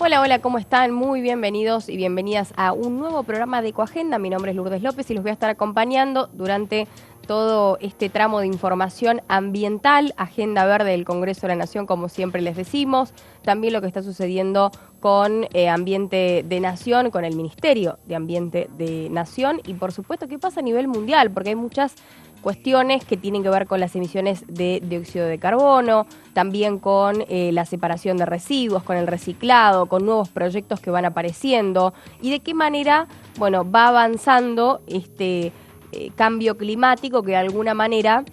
Hola, hola, ¿cómo están? Muy bienvenidos y bienvenidas a un nuevo programa de Ecoagenda. Mi nombre es Lourdes López y los voy a estar acompañando durante todo este tramo de información ambiental, Agenda Verde del Congreso de la Nación, como siempre les decimos, también lo que está sucediendo con Ambiente de Nación, con el Ministerio de Ambiente de Nación y por supuesto qué pasa a nivel mundial, porque hay muchas cuestiones que tienen que ver con las emisiones de dióxido de carbono, también con la separación de residuos, con el reciclado, con nuevos proyectos que van apareciendo y de qué manera, bueno, va avanzando este cambio climático que de alguna manera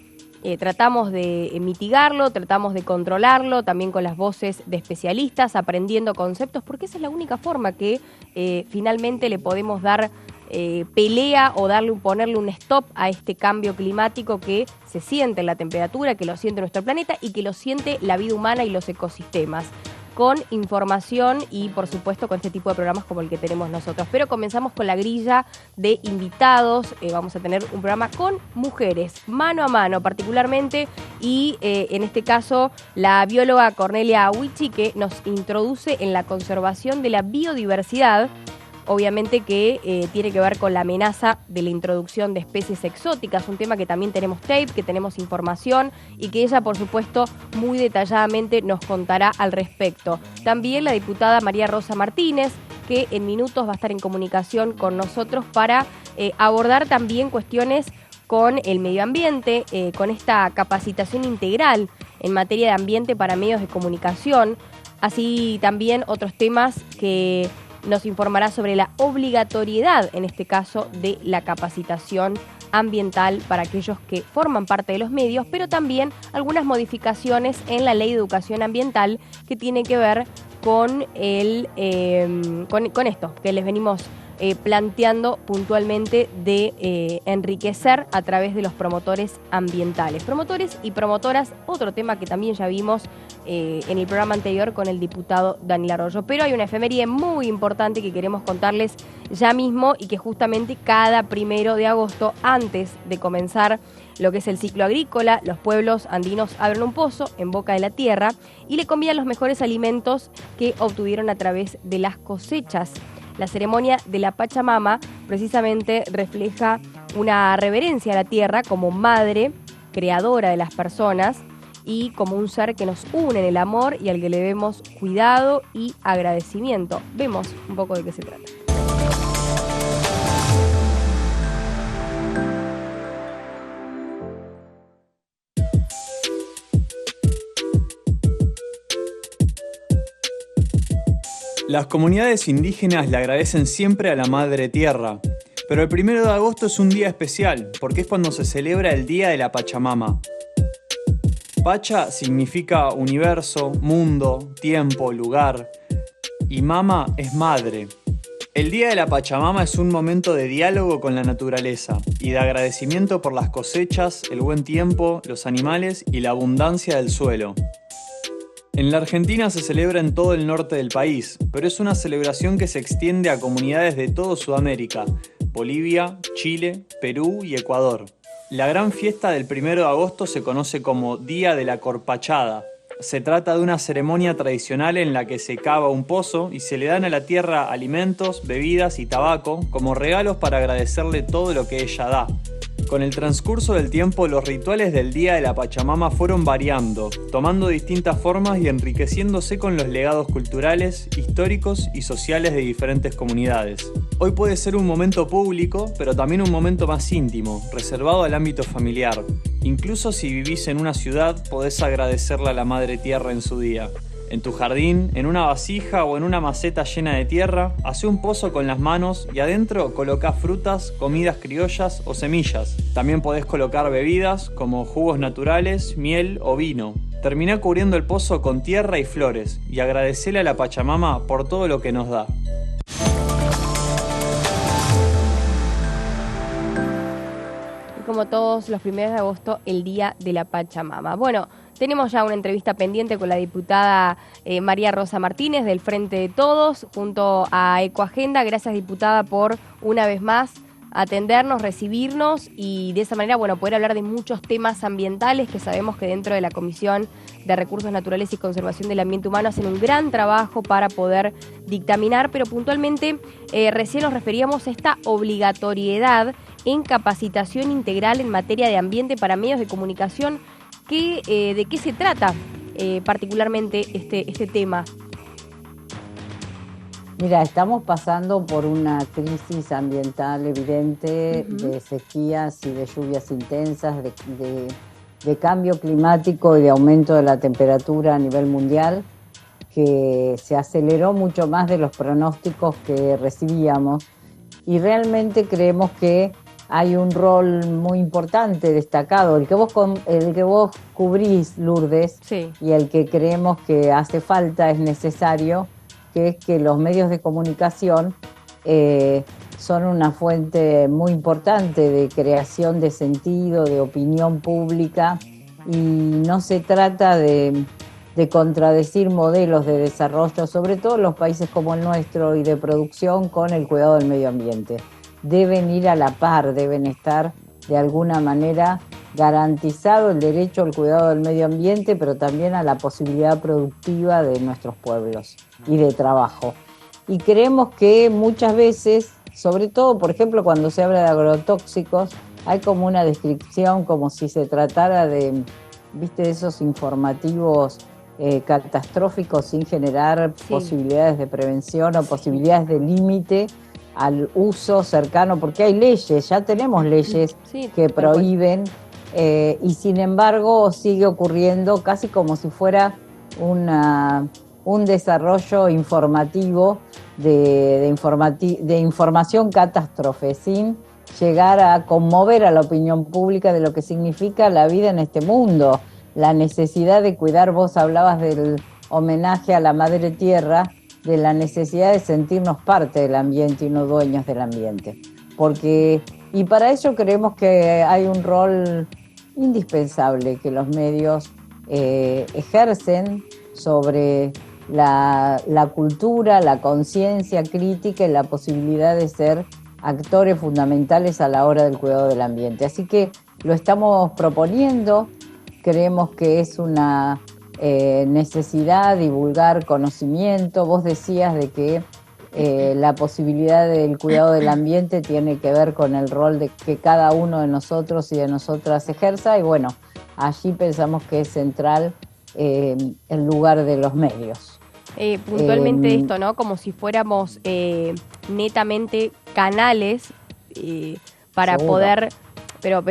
tratamos de mitigarlo, tratamos de controlarlo, también con las voces de especialistas, aprendiendo conceptos, porque esa es la única forma que finalmente le podemos dar pelea o ponerle un stop a este cambio climático que se siente en la temperatura, que lo siente nuestro planeta y que lo siente la vida humana y los ecosistemas. Con información y por supuesto con este tipo de programas como el que tenemos nosotros. Pero comenzamos con la grilla de invitados. Vamos a tener un programa con mujeres, mano a mano particularmente, y en este caso la bióloga Cornelia Huichi, que nos introduce en la conservación de la biodiversidad. Obviamente que tiene que ver con la amenaza de la introducción de especies exóticas, un tema que también tenemos tape, que tenemos información y que ella, por supuesto, muy detalladamente nos contará al respecto. También la diputada María Rosa Martínez, que en minutos va a estar en comunicación con nosotros para abordar también cuestiones con el medio ambiente, con esta capacitación integral en materia de ambiente para medios de comunicación, así también otros temas que nos informará sobre la obligatoriedad, en este caso, de la capacitación ambiental para aquellos que forman parte de los medios, pero también algunas modificaciones en la Ley de Educación Ambiental que tiene que ver con con esto que les venimos planteando puntualmente de enriquecer a través de los promotores ambientales. Promotores y promotoras, otro tema que también ya vimos en el programa anterior con el diputado Daniel Arroyo. Pero hay una efeméride muy importante que queremos contarles ya mismo y que justamente cada 1 de agosto, antes de comenzar lo que es el ciclo agrícola, los pueblos andinos abren un pozo en boca de la tierra y le combinan los mejores alimentos que obtuvieron a través de las cosechas. La ceremonia de la Pachamama precisamente refleja una reverencia a la tierra como madre, creadora de las personas y como un ser que nos une en el amor y al que le debemos cuidado y agradecimiento. Vemos un poco de qué se trata. Las comunidades indígenas le agradecen siempre a la Madre Tierra, pero el 1 de agosto es un día especial, porque es cuando se celebra el Día de la Pachamama. Pacha significa universo, mundo, tiempo, lugar, y mama es madre. El Día de la Pachamama es un momento de diálogo con la naturaleza y de agradecimiento por las cosechas, el buen tiempo, los animales y la abundancia del suelo. En la Argentina se celebra en todo el norte del país, pero es una celebración que se extiende a comunidades de toda Sudamérica, Bolivia, Chile, Perú y Ecuador. La gran fiesta del 1 de agosto se conoce como Día de la Corpachada. Se trata de una ceremonia tradicional en la que se cava un pozo y se le dan a la tierra alimentos, bebidas y tabaco como regalos para agradecerle todo lo que ella da. Con el transcurso del tiempo, los rituales del Día de la Pachamama fueron variando, tomando distintas formas y enriqueciéndose con los legados culturales, históricos y sociales de diferentes comunidades. Hoy puede ser un momento público, pero también un momento más íntimo, reservado al ámbito familiar. Incluso si vivís en una ciudad, podés agradecerle a la Madre Tierra en su día. En tu jardín, en una vasija o en una maceta llena de tierra, hacé un pozo con las manos y adentro colocá frutas, comidas criollas o semillas. También podés colocar bebidas como jugos naturales, miel o vino. Terminá cubriendo el pozo con tierra y flores y agradecele a la Pachamama por todo lo que nos da. Como todos los 1 de agosto, el Día de la Pachamama. Bueno, tenemos ya una entrevista pendiente con la diputada María Rosa Martínez del Frente de Todos, junto a Ecoagenda. Gracias, diputada, por una vez más atendernos, recibirnos y de esa manera, bueno, poder hablar de muchos temas ambientales que sabemos que dentro de la Comisión de Recursos Naturales y Conservación del Ambiente Humano hacen un gran trabajo para poder dictaminar, pero puntualmente recién nos referíamos a esta obligatoriedad en capacitación integral en materia de ambiente para medios de comunicación. ¿De qué se trata particularmente este tema? Mira, estamos pasando por una crisis ambiental evidente, de sequías y de lluvias intensas, de cambio climático y de aumento de la temperatura a nivel mundial, que se aceleró mucho más de los pronósticos que recibíamos, y realmente creemos que hay un rol muy importante, destacado, el que vos cubrís, Lourdes, sí, y el que creemos que hace falta, es necesario, que es que los medios de comunicación son una fuente muy importante de creación de sentido, de opinión pública, y no se trata de contradecir modelos de desarrollo, sobre todo en los países como el nuestro, y de producción con el cuidado del medio ambiente. Deben ir a la par, deben estar de alguna manera garantizado el derecho al cuidado del medio ambiente, pero también a la posibilidad productiva de nuestros pueblos y de trabajo. Y creemos que muchas veces, sobre todo, por ejemplo, cuando se habla de agrotóxicos, hay como una descripción como si se tratara de, ¿viste?, de esos informativos catastróficos sin generar posibilidades de prevención o posibilidades de límite al uso cercano, porque hay leyes, ya tenemos leyes que prohíben, y sin embargo sigue ocurriendo casi como si fuera un desarrollo informativo de información catástrofe, sin llegar a conmover a la opinión pública de lo que significa la vida en este mundo, la necesidad de cuidar. Vos hablabas del homenaje a la Madre Tierra, de la necesidad de sentirnos parte del ambiente y no dueños del ambiente. Y para ello creemos que hay un rol indispensable que los medios ejercen sobre la cultura, la conciencia crítica y la posibilidad de ser actores fundamentales a la hora del cuidado del ambiente. Así que lo estamos proponiendo, creemos que es una necesidad divulgar conocimiento. Vos decías de que la posibilidad del cuidado del ambiente tiene que ver con el rol de que cada uno de nosotros y de nosotras ejerza, y bueno, allí pensamos que es central el lugar de los medios. Puntualmente esto, ¿no? Como si fuéramos netamente canales para seguro. Poder... Pero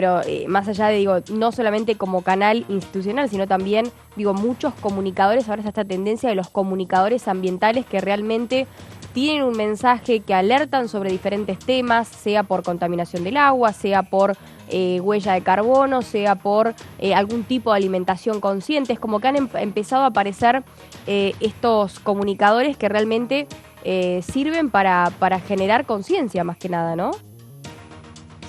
más allá de, no solamente como canal institucional, sino también, muchos comunicadores, ahora está esta tendencia de los comunicadores ambientales que realmente tienen un mensaje, que alertan sobre diferentes temas, sea por contaminación del agua, sea por huella de carbono, sea por algún tipo de alimentación consciente. Es como que han empezado a aparecer estos comunicadores que realmente sirven para generar conciencia más que nada, ¿no?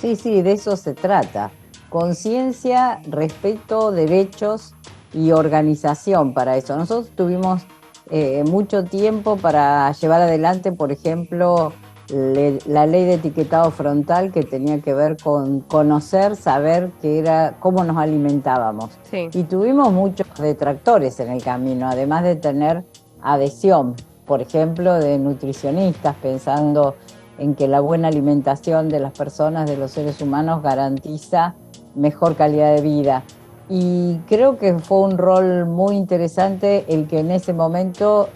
Sí, de eso se trata. Conciencia, respeto, derechos y organización para eso. Nosotros tuvimos mucho tiempo para llevar adelante, por ejemplo, la ley de etiquetado frontal, que tenía que ver con conocer, saber cómo nos alimentábamos. Sí. Y tuvimos muchos detractores en el camino, además de tener adhesión, por ejemplo, de nutricionistas, pensando en que la buena alimentación de las personas, de los seres humanos, garantiza mejor calidad de vida. Y creo que fue un rol muy interesante el que en ese momento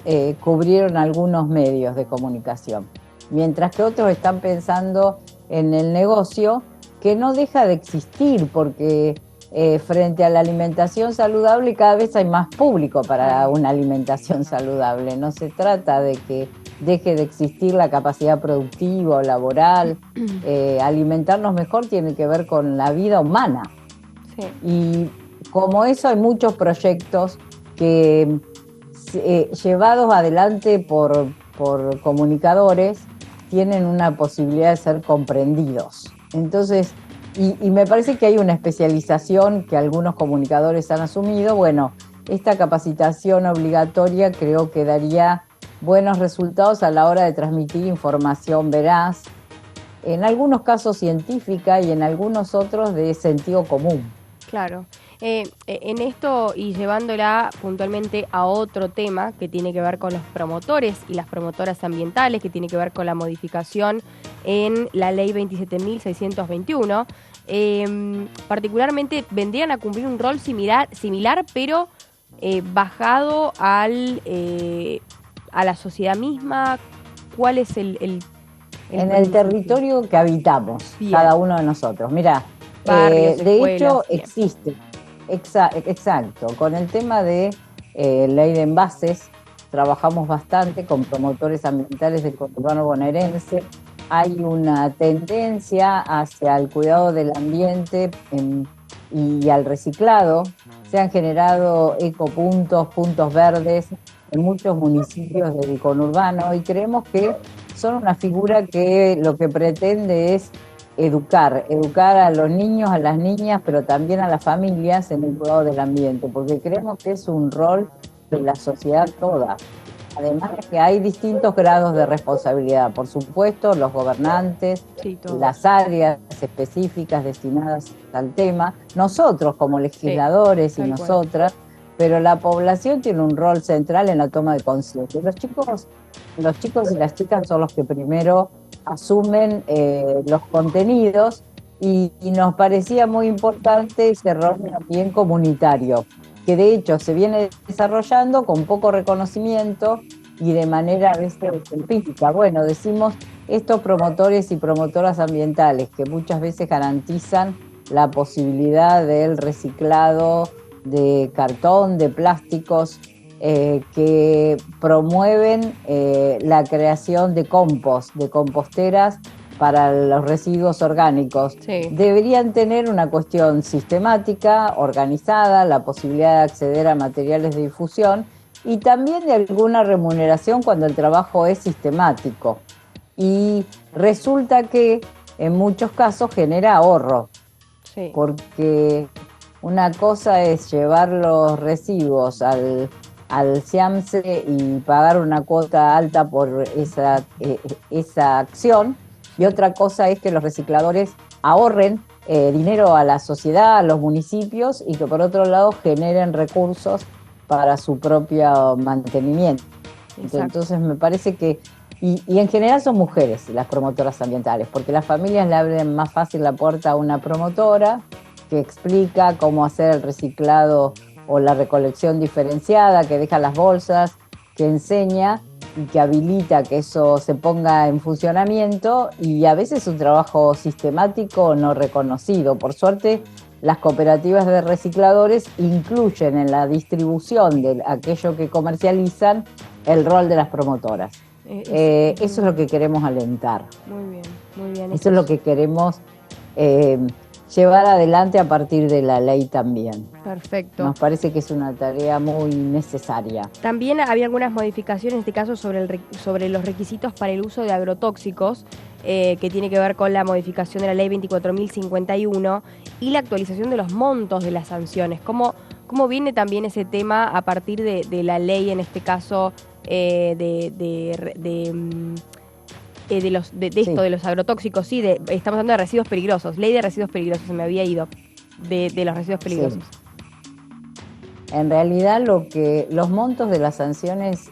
cubrieron algunos medios de comunicación, mientras que otros están pensando en el negocio, que no deja de existir, porque frente a la alimentación saludable cada vez hay más público para una alimentación saludable. No se trata de que deje de existir la capacidad productiva o laboral. Alimentarnos mejor tiene que ver con la vida humana. Sí. Y como eso hay muchos proyectos que llevados adelante por comunicadores tienen una posibilidad de ser comprendidos. Entonces, y me parece que hay una especialización que algunos comunicadores han asumido. Bueno, esta capacitación obligatoria creo que daría buenos resultados a la hora de transmitir información veraz, en algunos casos científica y en algunos otros de sentido común. Claro. En esto y llevándola puntualmente a otro tema que tiene que ver con los promotores y las promotoras ambientales, que tiene que ver con la modificación en la ley 27.621, particularmente vendrían a cumplir un rol similar pero bajado a la sociedad misma. ¿Cuál es el en el territorio que habitamos, bien, cada uno de nosotros? Mirá, barrios, de escuelas, hecho bien. existe, exacto, con el tema de ley de envases, trabajamos bastante con promotores ambientales del conurbano bonaerense. Hay una tendencia hacia el cuidado del ambiente y al reciclado. Se han generado ecopuntos, puntos verdes en muchos municipios del conurbano y creemos que son una figura que lo que pretende es educar a los niños, a las niñas, pero también a las familias en el cuidado del ambiente, porque creemos que es un rol de la sociedad toda. Además de que hay distintos grados de responsabilidad, por supuesto, los gobernantes, sí, las áreas específicas destinadas al tema, nosotros como legisladores, sí, y nosotras, pero la población tiene un rol central en la toma de conciencia. Los chicos y las chicas son los que primero asumen los contenidos y nos parecía muy importante ese rol también comunitario, que de hecho se viene desarrollando con poco reconocimiento y de manera a veces empírica. Bueno, decimos estos promotores y promotoras ambientales que muchas veces garantizan la posibilidad del reciclado de cartón, de plásticos, que promueven la creación de compost, de composteras para los residuos orgánicos. Sí. Deberían tener una cuestión sistemática, organizada, la posibilidad de acceder a materiales de difusión y también de alguna remuneración cuando el trabajo es sistemático. Y resulta que en muchos casos genera ahorro, sí, porque una cosa es llevar los residuos al SIAMSE y pagar una cuota alta por esa acción, y otra cosa es que los recicladores ahorren dinero a la sociedad, a los municipios, y que por otro lado generen recursos para su propio mantenimiento. Exacto. Entonces me parece que, y en general son mujeres las promotoras ambientales, porque las familias le abren más fácil la puerta a una promotora que explica cómo hacer el reciclado o la recolección diferenciada, que deja las bolsas, que enseña y que habilita que eso se ponga en funcionamiento, y a veces un trabajo sistemático no reconocido. Por suerte, las cooperativas de recicladores incluyen en la distribución de aquello que comercializan el rol de las promotoras. Eso es lo que queremos alentar. Muy bien. Eso es lo que queremos llevar adelante a partir de la ley también. Perfecto. Nos parece que es una tarea muy necesaria. También había algunas modificaciones, en este caso, sobre los requisitos para el uso de agrotóxicos, que tiene que ver con la modificación de la ley 24.051 y la actualización de los montos de las sanciones. ¿Cómo viene también ese tema a partir de la ley, en este caso, de los agrotóxicos? Sí, estamos hablando de residuos peligrosos, ley de residuos peligrosos, se me había ido, de los residuos peligrosos. Sí. En realidad los montos de las sanciones,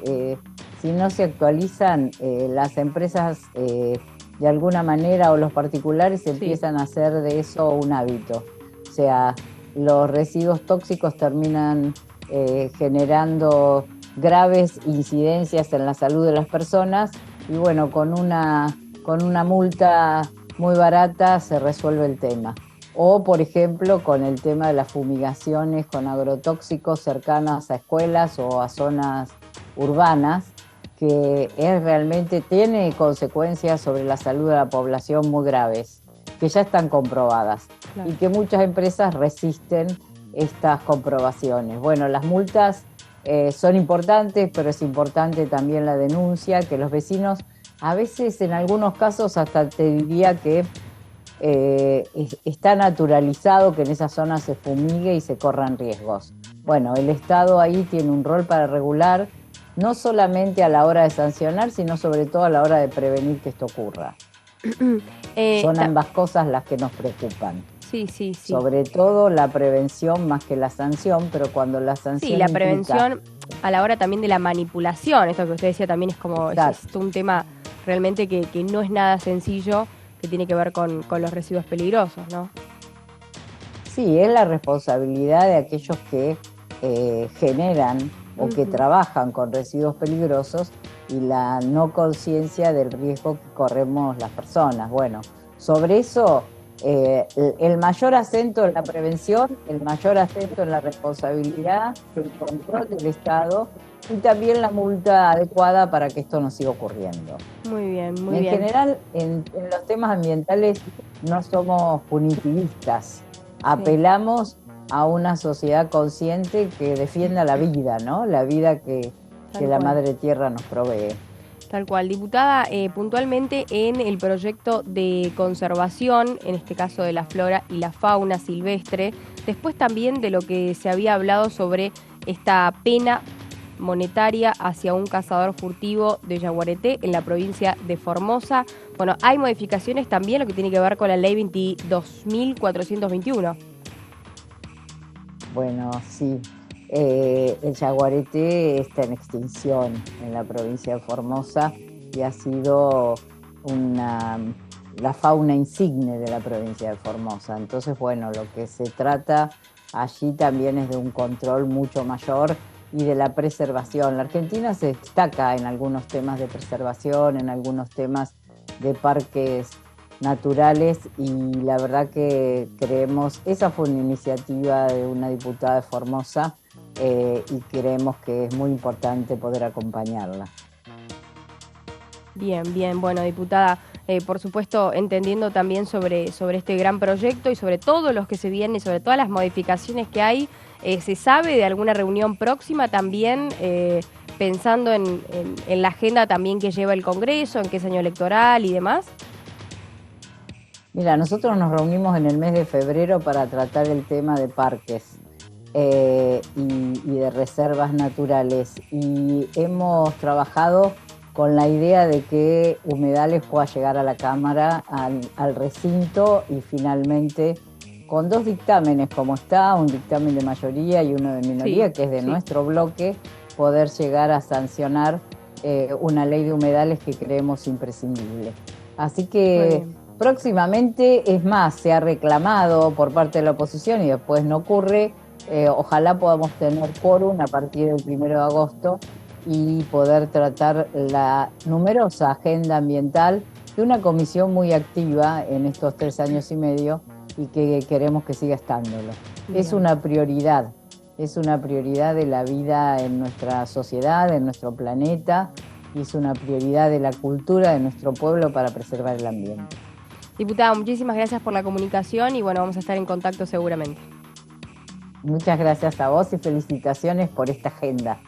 si no se actualizan, las empresas de alguna manera o los particulares empiezan a hacer de eso un hábito. O sea, los residuos tóxicos terminan generando graves incidencias en la salud de las personas, y bueno, con una multa muy barata se resuelve el tema. O, por ejemplo, con el tema de las fumigaciones con agrotóxicos cercanas a escuelas o a zonas urbanas, que realmente tiene consecuencias sobre la salud de la población muy graves, que ya están comprobadas. Claro. Y que muchas empresas resisten estas comprobaciones. Bueno, las multas son importantes, pero es importante también la denuncia, que los vecinos, a veces en algunos casos hasta te diría que está naturalizado que en esa zona se fumigue y se corran riesgos. Bueno, el Estado ahí tiene un rol para regular, no solamente a la hora de sancionar, sino sobre todo a la hora de prevenir que esto ocurra. Son ambas cosas las que nos preocupan. Sí. Sobre todo la prevención más que la sanción, pero cuando la sanción Sí, la prevención a la hora también de la manipulación, esto que usted decía también es como es un tema realmente que no es nada sencillo, que tiene que ver con los residuos peligrosos, ¿no? Sí, es la responsabilidad de aquellos que generan o que trabajan con residuos peligrosos y la no conciencia del riesgo que corremos las personas. Bueno, sobre eso el mayor acento en la prevención, el mayor acento en la responsabilidad, el control del Estado y también la multa adecuada para que esto no siga ocurriendo. Muy bien, muy bien. En general, en los temas ambientales no somos punitivistas, apelamos a una sociedad consciente que defienda la vida, ¿no? La vida que la Madre Tierra nos provee. Tal cual. Diputada, puntualmente en el proyecto de conservación, en este caso de la flora y la fauna silvestre, después también de lo que se había hablado sobre esta pena monetaria hacia un cazador furtivo de yaguareté en la provincia de Formosa. Bueno, hay modificaciones también lo que tiene que ver con la ley 22.421. Bueno, sí. El yaguareté está en extinción en la provincia de Formosa y ha sido la fauna insigne de la provincia de Formosa. Entonces, bueno, lo que se trata allí también es de un control mucho mayor y de la preservación. La Argentina se destaca en algunos temas de preservación, en algunos temas de parques naturales y la verdad que creemos, esa fue una iniciativa de una diputada de Formosa y creemos que es muy importante poder acompañarla. Bien, bueno, diputada, por supuesto entendiendo también sobre este gran proyecto y sobre todos los que se vienen, sobre todas las modificaciones que hay, ¿se sabe de alguna reunión próxima también, pensando en la agenda también que lleva el Congreso, en qué es año electoral y demás? Mira, nosotros nos reunimos en el mes de febrero para tratar el tema de parques y de reservas naturales y hemos trabajado con la idea de que Humedales pueda llegar a la Cámara, al recinto y finalmente con 2 dictámenes como está, un dictamen de mayoría y uno de minoría, que es de nuestro bloque, poder llegar a sancionar una ley de humedales que creemos imprescindible. Así que próximamente, es más, se ha reclamado por parte de la oposición y después no ocurre, ojalá podamos tener quórum a partir del 1 de agosto y poder tratar la numerosa agenda ambiental de una comisión muy activa en estos 3 años y medio y que queremos que siga estándolo. Es una prioridad de la vida en nuestra sociedad, en nuestro planeta, y es una prioridad de la cultura de nuestro pueblo para preservar el ambiente. Diputada, muchísimas gracias por la comunicación y bueno, vamos a estar en contacto seguramente. Muchas gracias a vos y felicitaciones por esta agenda.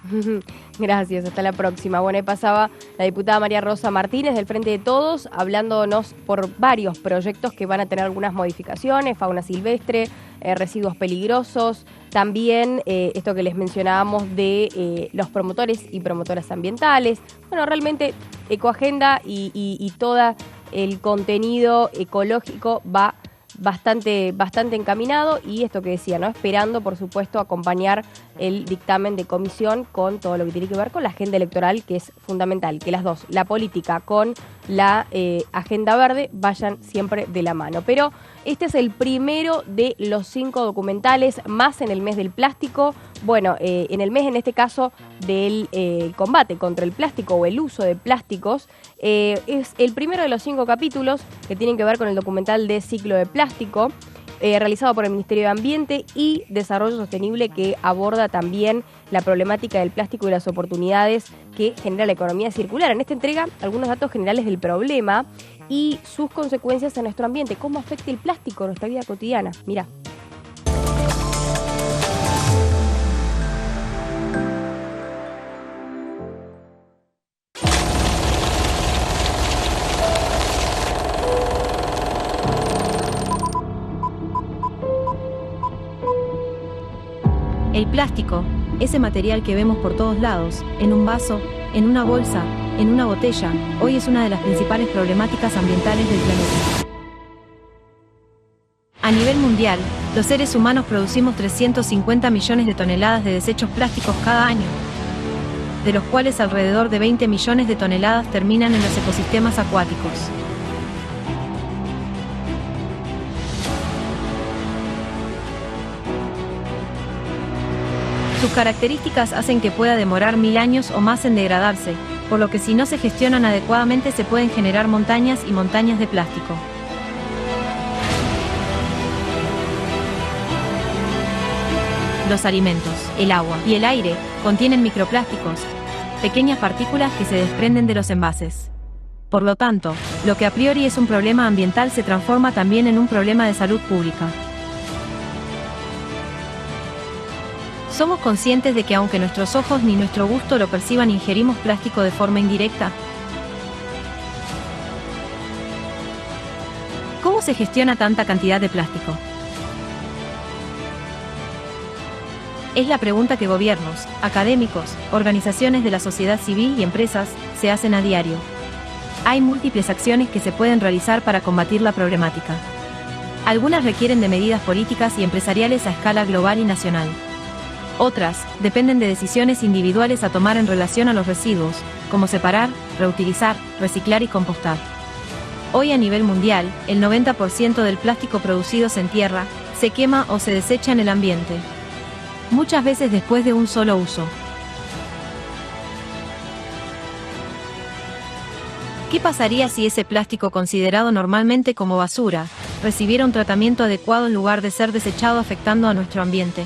Gracias, hasta la próxima. Bueno, ahí pasaba la diputada María Rosa Martínez del Frente de Todos, hablándonos por varios proyectos que van a tener algunas modificaciones, fauna silvestre, residuos peligrosos, también esto que les mencionábamos de los promotores y promotoras ambientales. Bueno, realmente Ecoagenda y todo el contenido ecológico va bastante encaminado y esto que decía, ¿no? Esperando, por supuesto, acompañar el dictamen de comisión con todo lo que tiene que ver con la agenda electoral, que es fundamental, que las dos, la política con la agenda verde, vayan siempre de la mano. Pero este es el primero de los 5 documentales, más en el mes del plástico. Bueno, en el mes, en este caso, del combate contra el plástico o el uso de plásticos, es el primero de los 5 capítulos que tienen que ver con el documental de Ciclo de Plástico, realizado por el Ministerio de Ambiente y Desarrollo Sostenible, que aborda también la problemática del plástico y las oportunidades que genera la economía circular. En esta entrega, algunos datos generales del problema y sus consecuencias en nuestro ambiente. ¿Cómo afecta el plástico en nuestra vida cotidiana? Mirá. El plástico, ese material que vemos por todos lados, en un vaso, en una bolsa, en una botella, hoy es una de las principales problemáticas ambientales del planeta. A nivel mundial, los seres humanos producimos 350 millones de toneladas de desechos plásticos cada año, de los cuales alrededor de 20 millones de toneladas terminan en los ecosistemas acuáticos. Sus características hacen que pueda demorar 1000 años o más en degradarse, por lo que si no se gestionan adecuadamente se pueden generar montañas y montañas de plástico. Los alimentos, el agua y el aire contienen microplásticos, pequeñas partículas que se desprenden de los envases. Por lo tanto, lo que a priori es un problema ambiental se transforma también en un problema de salud pública. ¿Somos conscientes de que aunque nuestros ojos ni nuestro gusto lo perciban, ingerimos plástico de forma indirecta? ¿Cómo se gestiona tanta cantidad de plástico? Es la pregunta que gobiernos, académicos, organizaciones de la sociedad civil y empresas se hacen a diario. Hay múltiples acciones que se pueden realizar para combatir la problemática. Algunas requieren de medidas políticas y empresariales a escala global y nacional. Otras dependen de decisiones individuales a tomar en relación a los residuos, como separar, reutilizar, reciclar y compostar. Hoy a nivel mundial, el 90% del plástico producido se entierra, se quema o se desecha en el ambiente, muchas veces después de un solo uso. ¿Qué pasaría si ese plástico considerado normalmente como basura recibiera un tratamiento adecuado en lugar de ser desechado afectando a nuestro ambiente?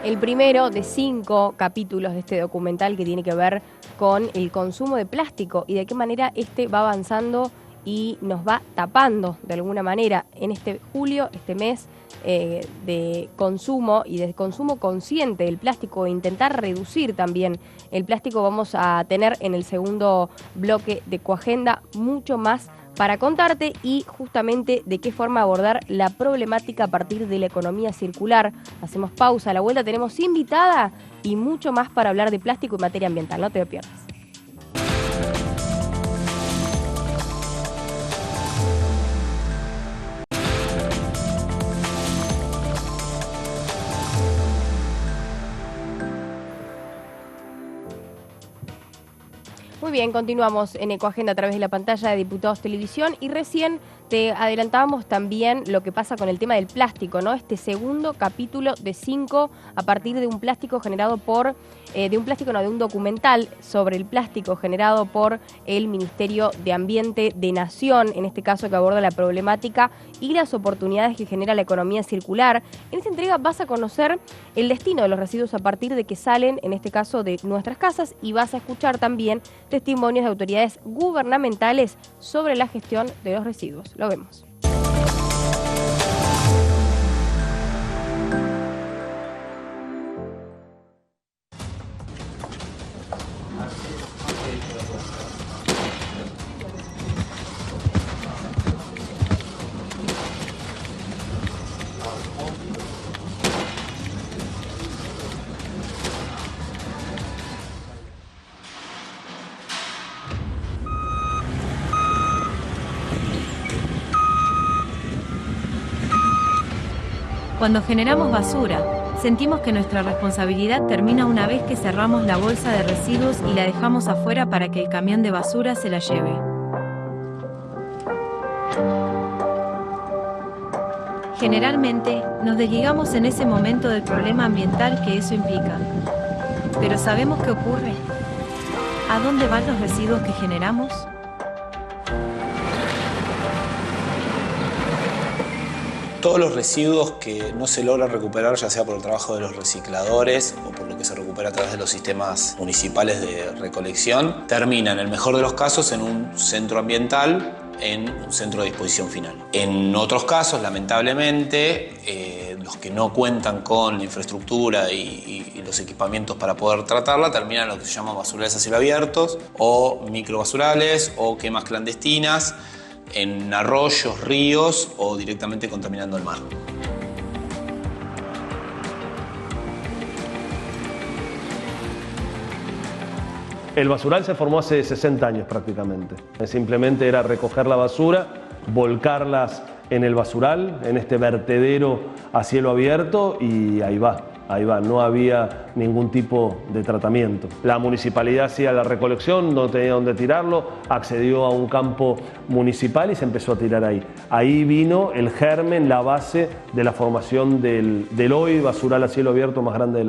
El primero de 5 capítulos de este documental que tiene que ver con el consumo de plástico y de qué manera este va avanzando y nos va tapando de alguna manera en este julio, este mes de consumo y de consumo consciente del plástico e intentar reducir también el plástico. Vamos a tener en el segundo bloque de Ecoagenda mucho más para contarte y justamente de qué forma abordar la problemática a partir de la economía circular. Hacemos pausa, a la vuelta tenemos invitada y mucho más para hablar de plástico y materia ambiental, no te lo pierdas. Muy bien, continuamos en Ecoagenda a través de la pantalla de Diputados Televisión y recién te adelantábamos también lo que pasa con el tema del plástico, ¿no? Este segundo capítulo de 5 a partir de un plástico generado por, de un documental sobre el plástico generado por el Ministerio de Ambiente de Nación, en este caso que aborda la problemática y las oportunidades que genera la economía circular. En esta entrega vas a conocer el destino de los residuos a partir de que salen, en este caso, de nuestras casas y vas a escuchar también testimonios de autoridades gubernamentales sobre la gestión de los residuos. Lo vemos. Cuando generamos basura, sentimos que nuestra responsabilidad termina una vez que cerramos la bolsa de residuos y la dejamos afuera para que el camión de basura se la lleve. Generalmente, nos desligamos en ese momento del problema ambiental que eso implica. Pero ¿sabemos qué ocurre? ¿A dónde van los residuos que generamos? Todos los residuos que no se logran recuperar, ya sea por el trabajo de los recicladores o por lo que se recupera a través de los sistemas municipales de recolección, terminan, en el mejor de los casos, en un centro ambiental en un centro de disposición final. En otros casos, lamentablemente, los que no cuentan con la infraestructura y los equipamientos para poder tratarla terminan en lo que se llaman basurales a cielo abiertos o microbasurales o quemas clandestinas en arroyos, ríos o directamente contaminando el mar. El basural se formó hace 60 años prácticamente. Simplemente era recoger la basura, volcarlas en el basural, en este vertedero a cielo abierto y ahí va. No había ningún tipo de tratamiento. La municipalidad hacía la recolección, no tenía dónde tirarlo, accedió a un campo municipal y se empezó a tirar ahí. Ahí vino el germen, la base de la formación del hoy basural a cielo abierto más grande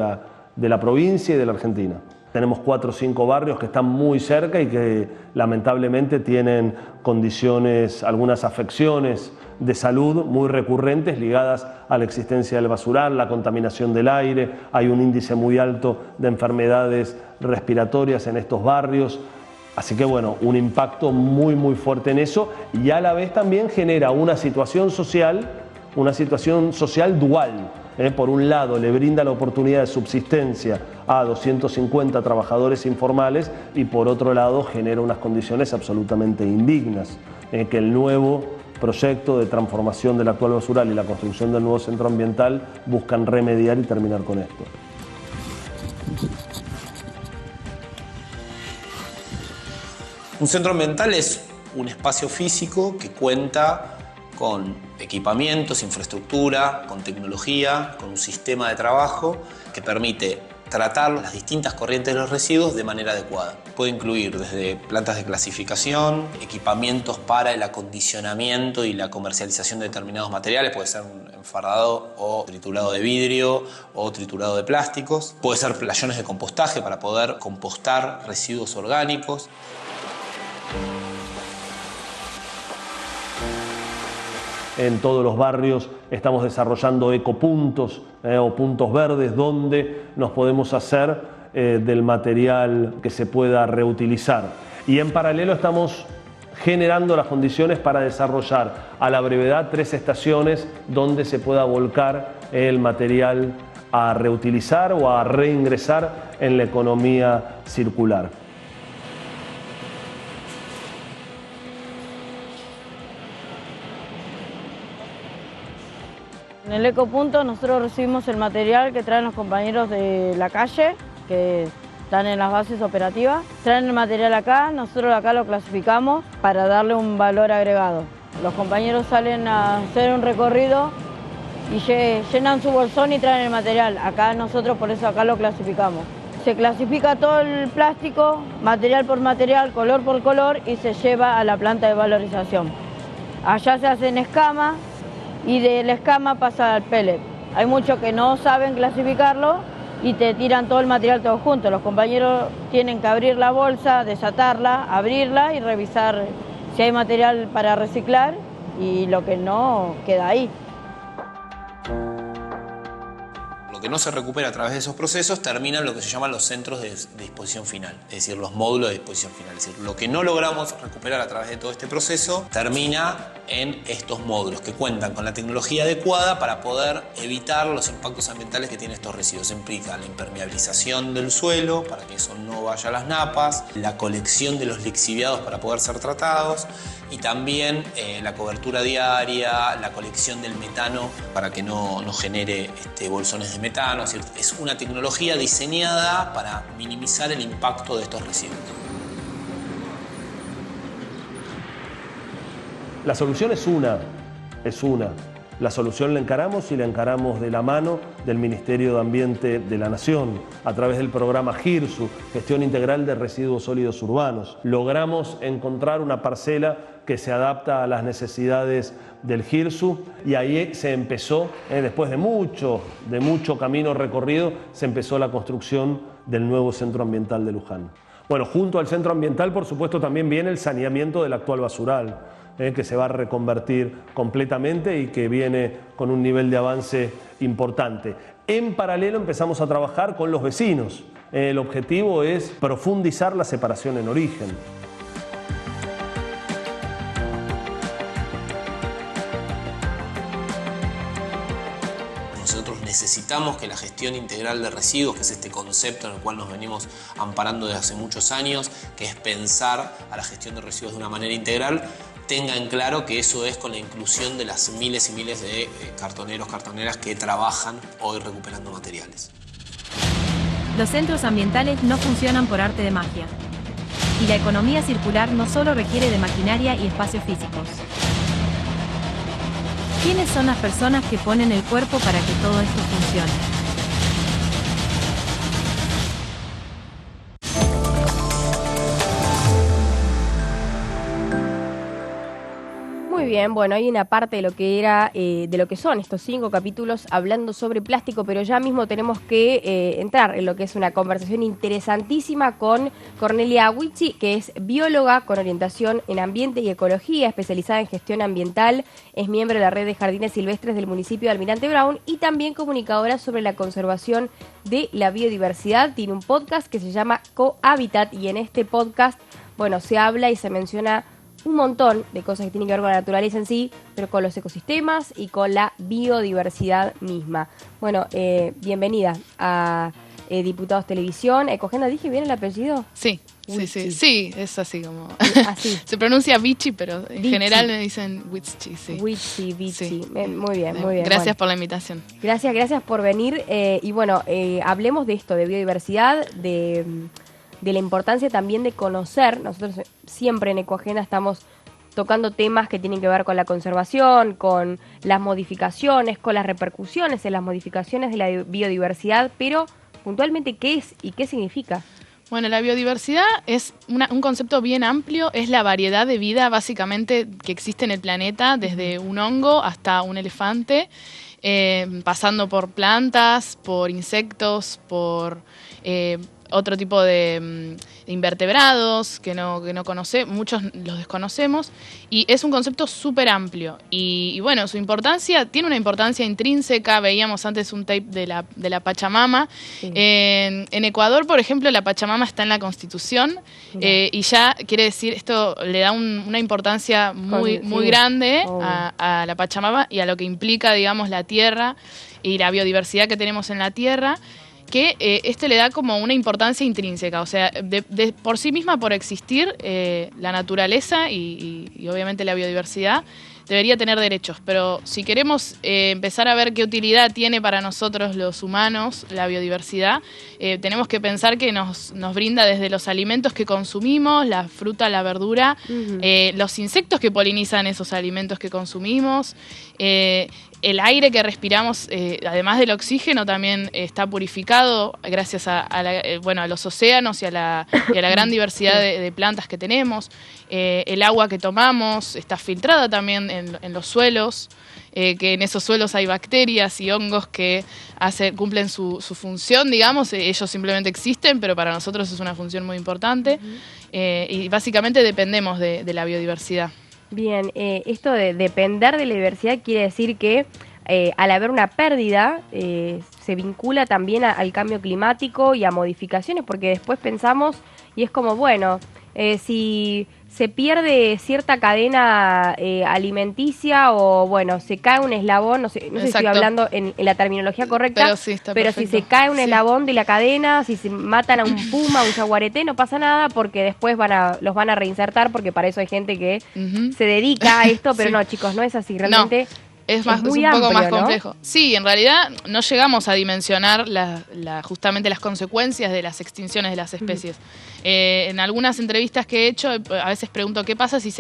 de la provincia y de la Argentina. Tenemos 4 o 5 barrios que están muy cerca y que lamentablemente tienen condiciones, algunas afecciones de salud muy recurrentes ligadas a la existencia del basural, la contaminación del aire. Hay un índice muy alto de enfermedades respiratorias en estos barrios. Así que bueno, un impacto muy fuerte en eso y a la vez también genera una situación social dual. Por un lado, le brinda la oportunidad de subsistencia a 250 trabajadores informales y por otro lado genera unas condiciones absolutamente indignas, que el nuevo proyecto de transformación del actual basural y la construcción del nuevo centro ambiental buscan remediar y terminar con esto. Un centro ambiental es un espacio físico que cuenta con equipamientos, infraestructura, con tecnología, con un sistema de trabajo que permite tratar las distintas corrientes de los residuos de manera adecuada. Puede incluir desde plantas de clasificación, equipamientos para el acondicionamiento y la comercialización de determinados materiales, puede ser un enfardado o triturado de vidrio o triturado de plásticos, puede ser playones de compostaje para poder compostar residuos orgánicos. En todos los barrios estamos desarrollando ecopuntos o puntos verdes donde nos podemos hacer del material que se pueda reutilizar. Y en paralelo estamos generando las condiciones para desarrollar a la brevedad 3 estaciones donde se pueda volcar el material a reutilizar o a reingresar en la economía circular. En el ecopunto nosotros recibimos el material que traen los compañeros de la calle, que están en las bases operativas. Traen el material acá, nosotros acá lo clasificamos para darle un valor agregado. Los compañeros salen a hacer un recorrido y llenan su bolsón y traen el material. Acá nosotros por eso acá lo clasificamos. Se clasifica todo el plástico, material por material, color por color y se lleva a la planta de valorización. Allá se hacen escamas y de la escama pasa al pellet. Hay muchos que no saben clasificarlo y te tiran todo el material todo junto. Los compañeros tienen que abrir la bolsa, desatarla, abrirla y revisar si hay material para reciclar y lo que no queda ahí. Lo que no se recupera a través de esos procesos termina en lo que se llaman los centros de disposición final, es decir, los módulos de disposición final. Es decir, lo que no logramos recuperar a través de todo este proceso termina en estos módulos que cuentan con la tecnología adecuada para poder evitar los impactos ambientales que tienen estos residuos. Implica la impermeabilización del suelo para que eso no vaya a las napas, la colección de los lixiviados para poder ser tratados y también la cobertura diaria, la colección del metano para que no genere bolsones de metano. Es decir, es una tecnología diseñada para minimizar el impacto de estos residuos. La solución es una. La solución la encaramos y la encaramos de la mano del Ministerio de Ambiente de la Nación, a través del programa GIRSU, Gestión Integral de Residuos Sólidos Urbanos. Logramos encontrar una parcela que se adapta a las necesidades del GIRSU y ahí se empezó, después de mucho camino recorrido, se empezó la construcción del nuevo Centro Ambiental de Luján. Bueno, junto al centro ambiental, por supuesto, también viene el saneamiento del actual basural, que se va a reconvertir completamente y que viene con un nivel de avance importante. En paralelo empezamos a trabajar con los vecinos. El objetivo es profundizar la separación en origen. necesitamos que la gestión integral de residuos, que es este concepto en el cual nos venimos amparando desde hace muchos años, que es pensar a la gestión de residuos de una manera integral, tenga en claro que eso es con la inclusión de las miles y miles de cartoneros, cartoneras que trabajan hoy recuperando materiales. Los centros ambientales no funcionan por arte de magia. Y la economía circular no solo requiere de maquinaria y espacios físicos. ¿Quiénes son las personas que ponen el cuerpo para que todo esto funcione? Muy bien, bueno, hay una parte de lo que era, de lo que son estos 5 capítulos hablando sobre plástico, pero ya mismo tenemos que entrar en lo que es una conversación interesantísima con Cornelia Huichi, que es bióloga con orientación en ambiente y ecología, especializada en gestión ambiental, es miembro de la red de jardines silvestres del municipio de Almirante Brown y también comunicadora sobre la conservación de la biodiversidad. Tiene un podcast que se llama Cohabitat y en este podcast, bueno, se habla y se menciona un montón de cosas que tienen que ver con la naturaleza en sí, pero con los ecosistemas y con la biodiversidad misma. Bueno, bienvenida a Diputados Televisión. Ecogenda, ¿dije bien el apellido? Sí, Huichi. sí, es así como... Así. Se pronuncia Vichy, pero en Vichy. general me dicen Huichi, sí. Huichi, Vichy. Sí. Muy bien, muy bien. Gracias Bueno, por la invitación. gracias por venir. Y bueno, hablemos de esto, de biodiversidad, de la importancia también de conocer. Nosotros siempre en Ecoagenda estamos tocando temas que tienen que ver con la conservación, con las modificaciones, con las repercusiones en las modificaciones de la biodiversidad, pero puntualmente, ¿qué es y qué significa? Bueno, la biodiversidad es un concepto bien amplio, es la variedad de vida básicamente que existe en el planeta, desde un hongo hasta un elefante, pasando por plantas, por insectos, por otro tipo de invertebrados que no conocemos, muchos los desconocemos, y es un concepto súper amplio. Y bueno, su importancia, tiene una importancia intrínseca. Veíamos antes un tape de la Pachamama. Sí. En Ecuador, por ejemplo, la Pachamama está en la Constitución, y ya quiere decir, esto le da una importancia muy grande a la Pachamama y a lo que implica, digamos, la tierra y la biodiversidad que tenemos en la tierra, que esto le da como una importancia intrínseca, o sea, por sí misma, por existir, la naturaleza y obviamente la biodiversidad debería tener derechos, pero si queremos empezar a ver qué utilidad tiene para nosotros los humanos la biodiversidad, tenemos que pensar que nos brinda desde los alimentos que consumimos, la fruta, la verdura, los insectos que polinizan esos alimentos que consumimos, el aire que respiramos, además del oxígeno, también está purificado gracias a los océanos y a la gran diversidad de plantas que tenemos. El agua que tomamos está filtrada también en los suelos, que en esos suelos hay bacterias y hongos que cumplen su función, digamos. Ellos simplemente existen, pero para nosotros es una función muy importante. Y básicamente dependemos de la biodiversidad. Bien, esto de depender de la diversidad quiere decir que al haber una pérdida se vincula también al cambio climático y a modificaciones, porque después pensamos y es como, bueno, si se pierde cierta cadena alimenticia o, bueno, se cae un eslabón, no sé si estoy hablando en la terminología correcta, pero si se cae un eslabón de la cadena, si se matan a un puma, a un jaguarete, no pasa nada porque después los van a reinsertar, porque para eso hay gente que se dedica a esto, pero no, chicos, no es así, realmente... Es un poco más complejo. ¿No? Sí, en realidad no llegamos a dimensionar justamente las consecuencias de las extinciones de las especies. En algunas entrevistas que he hecho, a veces pregunto qué pasa si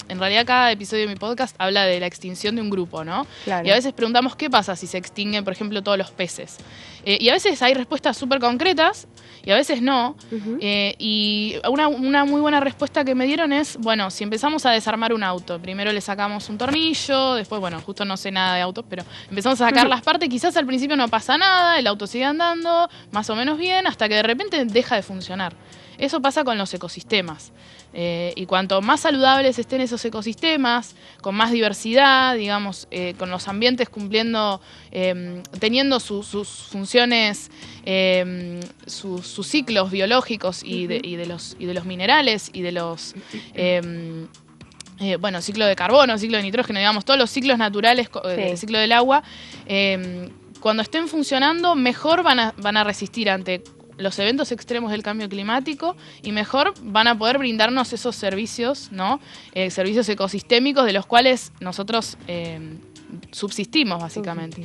en realidad cada episodio de mi podcast habla de la extinción de un grupo, ¿no? Claro. Y a veces preguntamos qué pasa si se extinguen, por ejemplo, todos los peces. Y a veces hay respuestas súper concretas y a veces no. Y una muy buena respuesta que me dieron es, bueno, si empezamos a desarmar un auto, primero le sacamos un tornillo, después, bueno, justo no sé nada de autos, pero empezamos a sacar las partes, quizás al principio no pasa nada, el auto sigue andando más o menos bien, hasta que de repente deja de funcionar. Eso pasa con los ecosistemas. Y cuanto más saludables estén esos ecosistemas, con más diversidad, digamos, con los ambientes cumpliendo, teniendo sus funciones, sus ciclos biológicos y de los minerales y de los... ciclo de carbono, ciclo de nitrógeno, digamos, todos los ciclos naturales, el ciclo del agua, cuando estén funcionando, mejor van a resistir ante los eventos extremos del cambio climático y mejor van a poder brindarnos esos servicios, ¿no? Servicios ecosistémicos de los cuales nosotros subsistimos, básicamente.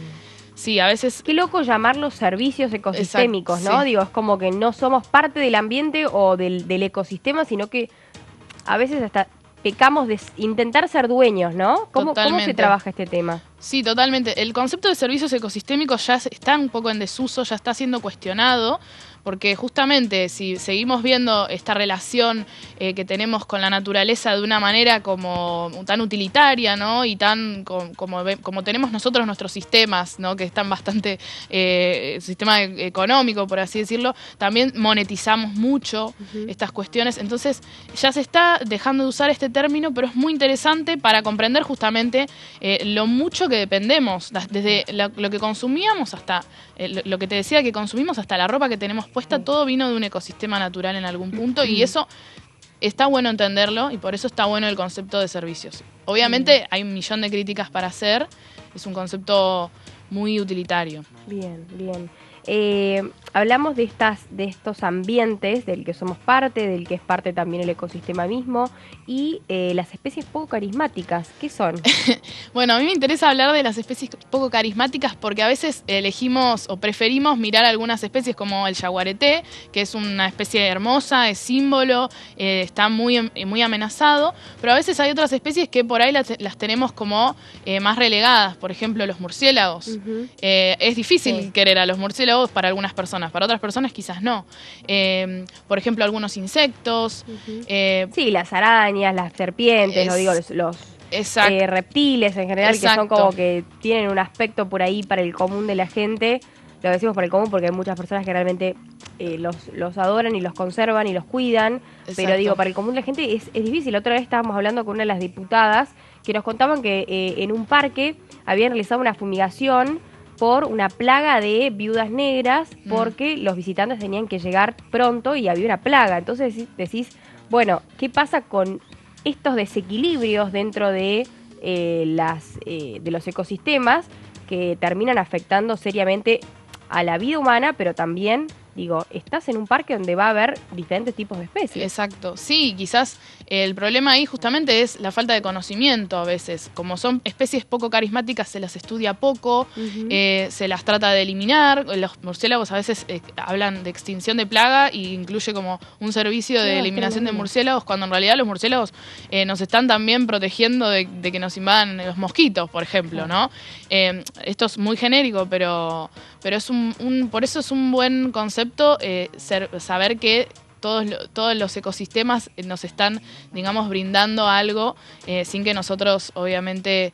Sí, a veces... Qué loco llamarlos servicios ecosistémicos, exacto, ¿no? sí. Digo, es como que no somos parte del ambiente o del ecosistema, sino que a veces hasta pecamos de intentar ser dueños, ¿no? ¿Cómo se trabaja este tema? Sí, totalmente. El concepto de servicios ecosistémicos ya está un poco en desuso, ya está siendo cuestionado, porque justamente si seguimos viendo esta relación que tenemos con la naturaleza de una manera como tan utilitaria, ¿no? Y tan como tenemos nosotros nuestros sistemas, ¿no? Que están bastante sistema económico, por así decirlo, también monetizamos mucho estas cuestiones. Entonces ya se está dejando de usar este término, pero es muy interesante para comprender justamente lo mucho que dependemos, desde lo que consumíamos hasta lo que te decía que consumimos, hasta la ropa que tenemos puesta, todo vino de un ecosistema natural en algún punto, y eso está bueno entenderlo, y por eso está bueno el concepto de servicios. Obviamente hay un millón de críticas para hacer, es un concepto muy utilitario. Bien, bien. Hablamos de estos ambientes del que somos parte, del que es parte también el ecosistema mismo, y las especies poco carismáticas, ¿qué son? Bueno, a mí me interesa hablar de las especies poco carismáticas porque a veces elegimos o preferimos mirar algunas especies como el yaguareté, que es una especie hermosa, es símbolo, está muy amenazado, pero a veces hay otras especies que por ahí las tenemos como más relegadas, por ejemplo los murciélagos. Es difícil querer a los murciélagos para algunas personas, para otras personas quizás no. Por ejemplo, algunos insectos. Sí, las arañas, las serpientes, no digo, los reptiles en general, que son como que tienen un aspecto por ahí para el común de la gente. Lo decimos para el común porque hay muchas personas que realmente los adoran y los conservan y los cuidan. Pero digo, para el común de la gente es difícil. La otra vez estábamos hablando con una de las diputadas que nos contaban que en un parque habían realizado una fumigación por una plaga de viudas negras, porque los visitantes tenían que llegar pronto y había una plaga. Entonces decís, bueno, ¿qué pasa con estos desequilibrios dentro de los ecosistemas que terminan afectando seriamente a la vida humana, pero también, digo, estás en un parque donde va a haber diferentes tipos de especies? Exacto. Sí, quizás el problema ahí justamente es la falta de conocimiento a veces. Como son especies poco carismáticas, se las estudia poco, se las trata de eliminar. Los murciélagos a veces hablan de extinción de plaga e incluye como un servicio de eliminación de murciélagos, cuando en realidad los murciélagos nos están también protegiendo de que nos invadan los mosquitos, por ejemplo, ¿no? Esto es muy genérico, pero es por eso es un buen concepto saber que todos los ecosistemas nos están, digamos, brindando algo sin que nosotros, obviamente,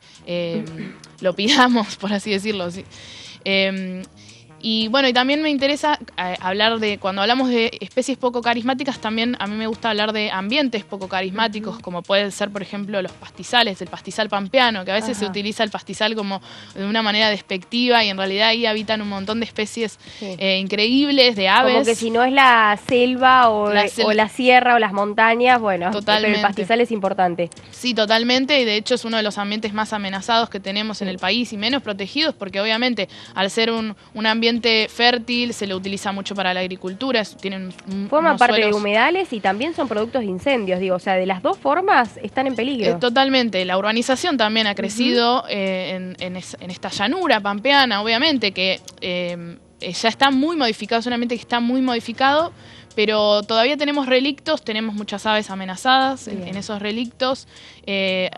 lo pidamos, por así decirlo. ¿Sí? Y bueno, y también me interesa hablar de, cuando hablamos de especies poco carismáticas, también a mí me gusta hablar de ambientes poco carismáticos, como pueden ser, por ejemplo, los pastizales, el pastizal pampeano, que a veces se utiliza el pastizal como de una manera despectiva y en realidad ahí habitan un montón de especies increíbles, de aves. Como que si no es la selva o la sierra o las montañas, bueno, totalmente. Pero el pastizal es importante. Sí, totalmente, y de hecho es uno de los ambientes más amenazados que tenemos en el país y menos protegidos, porque obviamente al ser un ambiente fértil, se lo utiliza mucho para la agricultura, tienen forma parte de humedales y también son productos de incendios, digo, o sea, de las dos formas están en peligro. Totalmente, la urbanización también ha crecido en esta llanura pampeana, obviamente, que ya está muy modificado, es un ambiente que está muy modificado, pero todavía tenemos relictos, tenemos muchas aves amenazadas en esos relictos.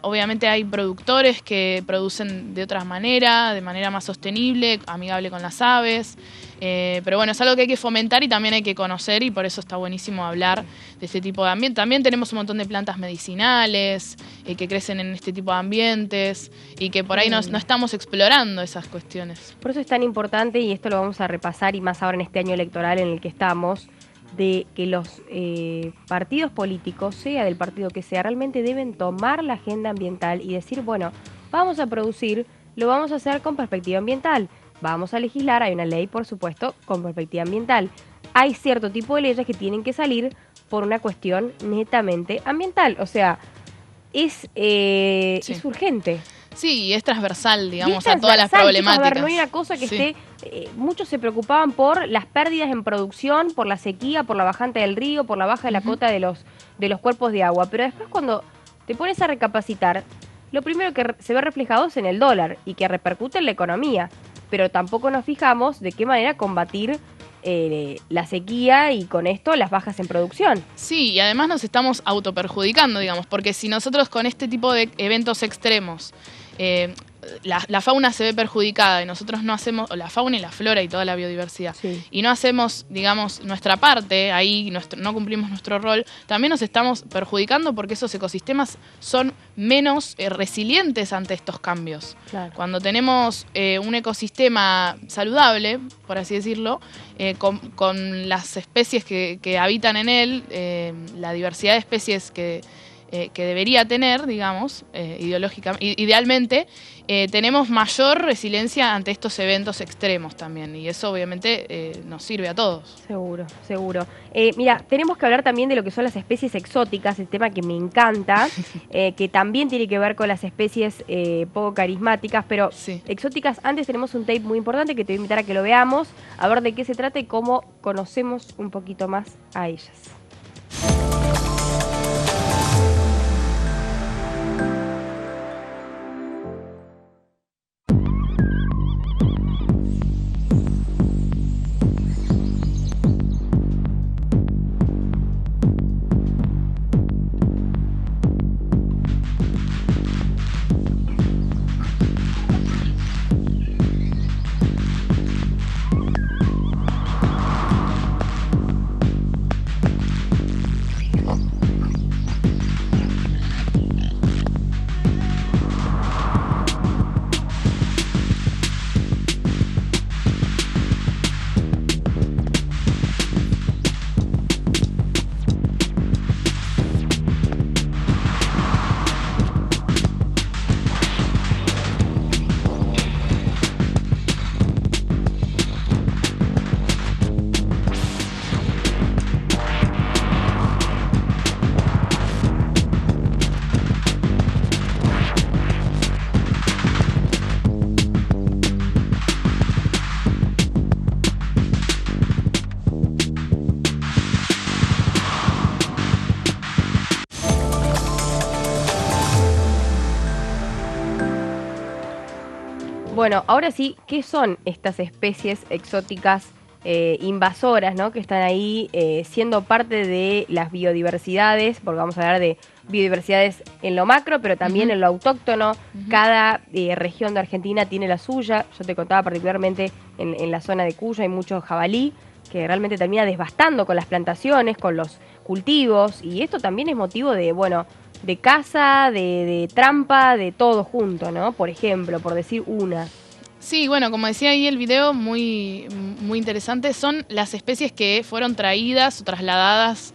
Obviamente hay productores que producen de otra manera, de manera más sostenible, amigable con las aves. Pero bueno, es algo que hay que fomentar y también hay que conocer, y por eso está buenísimo hablar de este tipo de ambiente. También tenemos un montón de plantas medicinales que crecen en este tipo de ambientes y que por ahí no estamos explorando esas cuestiones. Por eso es tan importante, y esto lo vamos a repasar, y más ahora en este año electoral en el que estamos, de que los partidos políticos, sea del partido que sea, realmente deben tomar la agenda ambiental y decir, bueno, vamos a producir, lo vamos a hacer con perspectiva ambiental, vamos a legislar, hay una ley, por supuesto, con perspectiva ambiental. Hay cierto tipo de leyes que tienen que salir por una cuestión netamente ambiental, o sea, es urgente. Sí, es transversal, digamos, Y es a todas las transversal, chicos, problemáticas. a ver, no hay una cosa que esté... muchos se preocupaban por las pérdidas en producción, por la sequía, por la bajante del río, por la baja de la cota de los cuerpos de agua. Pero después cuando te pones a recapacitar, lo primero que se ve reflejado es en el dólar y que repercute en la economía. Pero tampoco nos fijamos de qué manera combatir la sequía y con esto las bajas en producción. Sí, y además nos estamos autoperjudicando, digamos, porque si nosotros con este tipo de eventos extremos la fauna se ve perjudicada y nosotros no hacemos, la fauna y la flora y toda la biodiversidad, y no hacemos, digamos, nuestra parte, ahí no cumplimos nuestro rol, también nos estamos perjudicando porque esos ecosistemas son menos resilientes ante estos cambios. Claro. Cuando tenemos un ecosistema saludable, por así decirlo, con las especies que habitan en él, la diversidad de especies que debería tener, digamos, idealmente, tenemos mayor resiliencia ante estos eventos extremos también, y eso obviamente nos sirve a todos. Seguro, seguro. Mira, tenemos que hablar también de lo que son las especies exóticas, el tema que me encanta, que también tiene que ver con las especies poco carismáticas, pero exóticas. Antes tenemos un tape muy importante que te voy a invitar a que lo veamos, a ver de qué se trata y cómo conocemos un poquito más a ellas. Bueno, ahora sí, ¿qué son estas especies exóticas invasoras, ¿no? Que están ahí siendo parte de las biodiversidades, porque vamos a hablar de biodiversidades en lo macro, pero también en lo autóctono. Cada región de Argentina tiene la suya. Yo te contaba particularmente en la zona de Cuyo hay mucho jabalí, que realmente termina devastando con las plantaciones, con los cultivos, y esto también es motivo de, bueno, de caza, de trampa, de todo junto, ¿no? Por ejemplo, por decir una. Sí, bueno, como decía ahí el video, muy interesante, son las especies que fueron traídas o trasladadas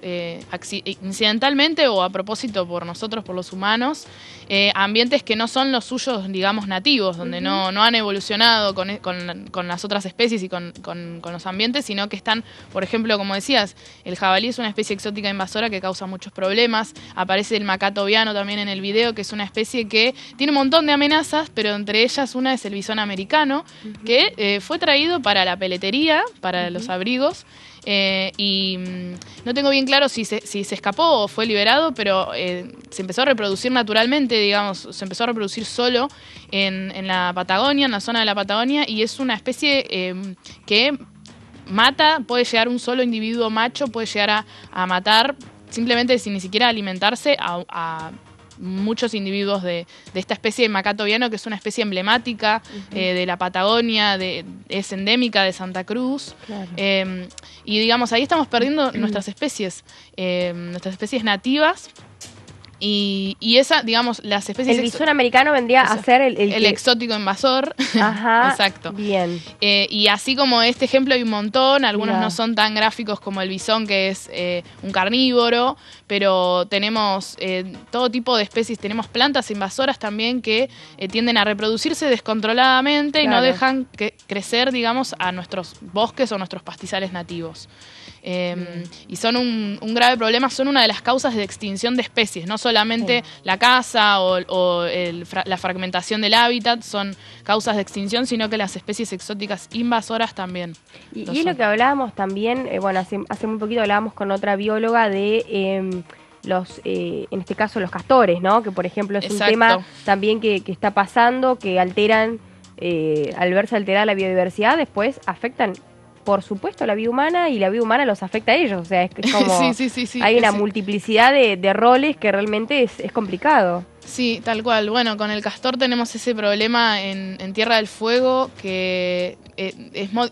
incidentalmente o a propósito por nosotros, por los humanos, a ambientes que no son los suyos, digamos, nativos, donde no han evolucionado con las otras especies y con los ambientes, sino que están, por ejemplo, como decías, el jabalí es una especie exótica invasora que causa muchos problemas. Aparece el macaco viano también en el video, que es una especie que tiene un montón de amenazas, pero entre ellas una es el bisón americano, que fue traído para la peletería, para los abrigos, y no tengo bien claro si se escapó o fue liberado, pero se empezó a reproducir naturalmente, digamos, se empezó a reproducir solo en la Patagonia, en la zona de la Patagonia, y es una especie que mata, puede llegar un solo individuo macho, puede llegar a matar simplemente sin ni siquiera alimentarse a muchos individuos de esta especie de macaco viano, que es una especie emblemática de la Patagonia, es endémica de Santa Cruz. Claro. Y digamos, ahí estamos perdiendo nuestras especies nativas. Y esa, digamos, las especies... El bisón americano vendría a ser el exótico invasor. Ajá, exacto. Bien. Y así como este ejemplo hay un montón, algunos no son tan gráficos como el bisón, que es un carnívoro, pero tenemos todo tipo de especies, tenemos plantas invasoras también que tienden a reproducirse descontroladamente y no dejan crecer, digamos, a nuestros bosques o nuestros pastizales nativos. Y son un grave problema, son una de las causas de extinción de especies, no solamente la caza o la fragmentación del hábitat son causas de extinción, sino que las especies exóticas invasoras también. Y es lo que hablábamos también, hace muy poquito hablábamos con otra bióloga de en este caso los castores, ¿no? Que por ejemplo es un tema también que está pasando, que alteran, al verse alterada la biodiversidad, después afectan, por supuesto, a la vida humana, y la vida humana los afecta a ellos. O sea, es como hay una multiplicidad de roles que realmente es complicado. Sí, tal cual. Bueno, con el castor tenemos ese problema en Tierra del Fuego que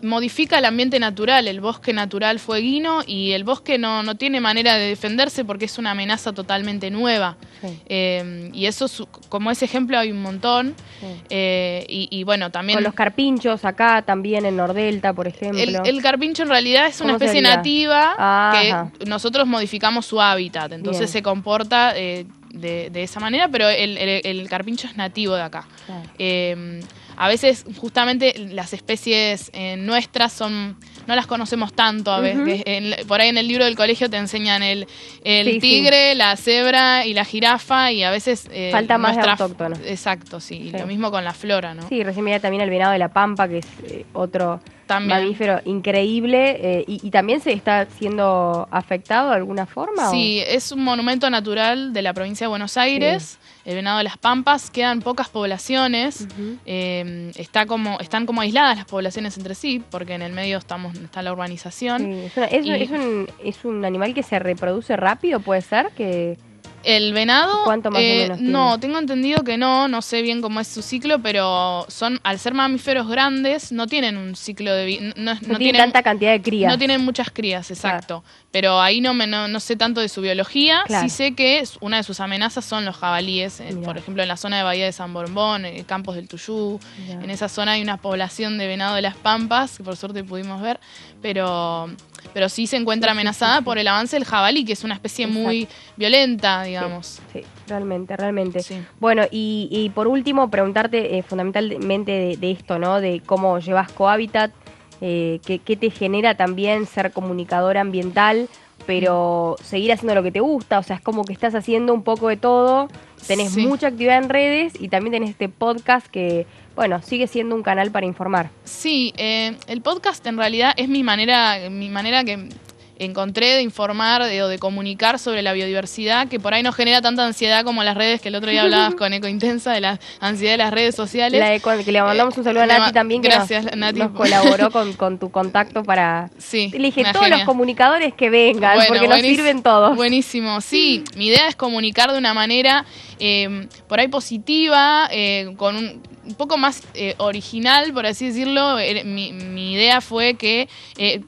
modifica el ambiente natural, el bosque natural fueguino, y el bosque no tiene manera de defenderse porque es una amenaza totalmente nueva. Y eso, como ese ejemplo, hay un montón. Y bueno, también... Con los carpinchos acá también en Nordelta, por ejemplo. El carpincho en realidad es una especie nativa que nosotros modificamos su hábitat, entonces se comporta... de esa manera, pero el carpincho es nativo de acá. Claro. A veces justamente las especies nuestras no las conocemos tanto a veces. Por ahí en el libro del colegio te enseñan el tigre, la cebra y la jirafa, y a veces falta más de autóctono. Exacto, sí. Y lo mismo con la flora, ¿no? Sí, recién mirá también el venado de la Pampa, que es otro mamífero increíble, y también se está siendo afectado de alguna forma. Sí, es un monumento natural de la provincia de Buenos Aires. El venado de las Pampas, quedan pocas poblaciones, están como aisladas las poblaciones entre sí, porque en el medio está la urbanización. Sí, es un animal que se reproduce rápido, ¿puede ser? El venado, ¿cuánto más o menos tiene? No, tengo entendido que no sé bien cómo es su ciclo, pero al ser mamíferos grandes, no tienen un ciclo de vida. No tienen tanta cantidad de crías. No tienen muchas crías, exacto. Claro. Pero ahí no sé tanto de su biología. Claro. Sí sé que una de sus amenazas son los jabalíes. Por ejemplo, en la zona de Bahía de San Borbón, Campos del Tuyú. Mirá. En esa zona hay una población de venado de las Pampas, que por suerte pudimos ver, pero sí se encuentra amenazada por el avance del jabalí, que es una especie muy violenta, digamos. Sí, realmente. Sí. Bueno, y por último, preguntarte fundamentalmente de esto, ¿no? De cómo llevas Cohabitat, qué te genera también ser comunicadora ambiental, pero seguir haciendo lo que te gusta. O sea, es como que estás haciendo un poco de todo, tenés mucha actividad en redes y también tenés este podcast que... Bueno, sigue siendo un canal para informar. Sí, el podcast en realidad es mi manera que encontré de informar o de comunicar sobre la biodiversidad, que por ahí no genera tanta ansiedad como las redes, que el otro día hablabas con Eco Intensa de la ansiedad de las redes sociales. Que le mandamos un saludo a Nati también, que Nati, nos colaboró con tu contacto para... Sí, le dije, todos los comunicadores que vengan, porque nos sirven todos. Buenísimo, sí. Mi idea es comunicar de una manera por ahí positiva, con un poco más original, por así decirlo. Mi idea fue que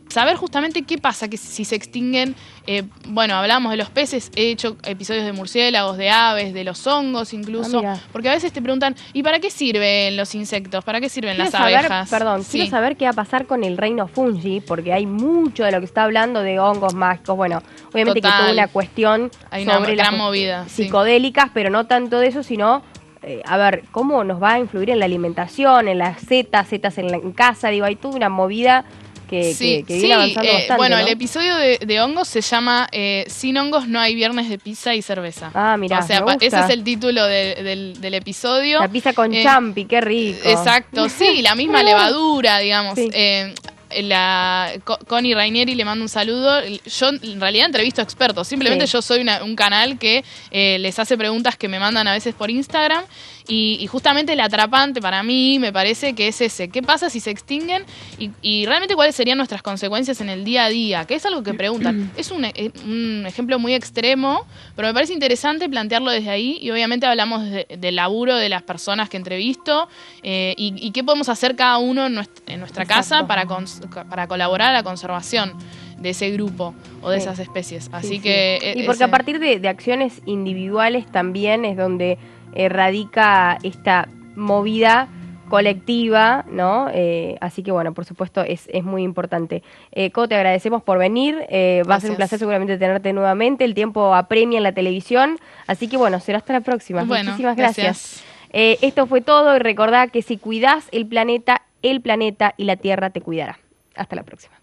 saber justamente qué pasa, que si se extinguen, hablamos de los peces, he hecho episodios de murciélagos, de aves, de los hongos incluso, porque a veces te preguntan, ¿y para qué sirven los insectos? ¿Para qué sirven las abejas? Quiero saber qué va a pasar con el reino fungi, porque hay mucho de lo que está hablando de hongos mágicos. Bueno, obviamente que toda una cuestión hay sobre una gran movida psicodélicas, pero no tanto de eso, sino cómo nos va a influir en la alimentación, en las setas en casa. Digo, hay toda una movida que viene avanzando bastante. Bueno, ¿no? El episodio de hongos se llama Sin hongos no hay viernes de pizza y cerveza. Ah, mirá, o sea, ese es el título del episodio. La pizza con champi, qué rico. Exacto, sí, la misma levadura, digamos. Sí. Connie Rainieri, le mando un saludo. Yo en realidad entrevisto expertos, simplemente yo soy un canal que les hace preguntas que me mandan a veces por Instagram, y justamente el atrapante para mí me parece que es ese: ¿qué pasa si se extinguen? Y realmente cuáles serían nuestras consecuencias en el día a día, que es algo que preguntan. Es un ejemplo muy extremo, pero me parece interesante plantearlo desde ahí, y obviamente hablamos del laburo de las personas que entrevisto, y qué podemos hacer cada uno en nuestra casa para colaborar a la conservación de ese grupo o de esas especies. Así que... Y porque a partir de acciones individuales también es donde radica esta movida colectiva, ¿no? Así que bueno, por supuesto es muy importante. Co, te agradecemos por venir. Va a ser un placer seguramente tenerte nuevamente. El tiempo apremia en la televisión. Así que bueno, será hasta la próxima. Bueno, muchísimas gracias. Esto fue todo, y recordá que si cuidás el planeta y la Tierra te cuidará. Hasta la próxima.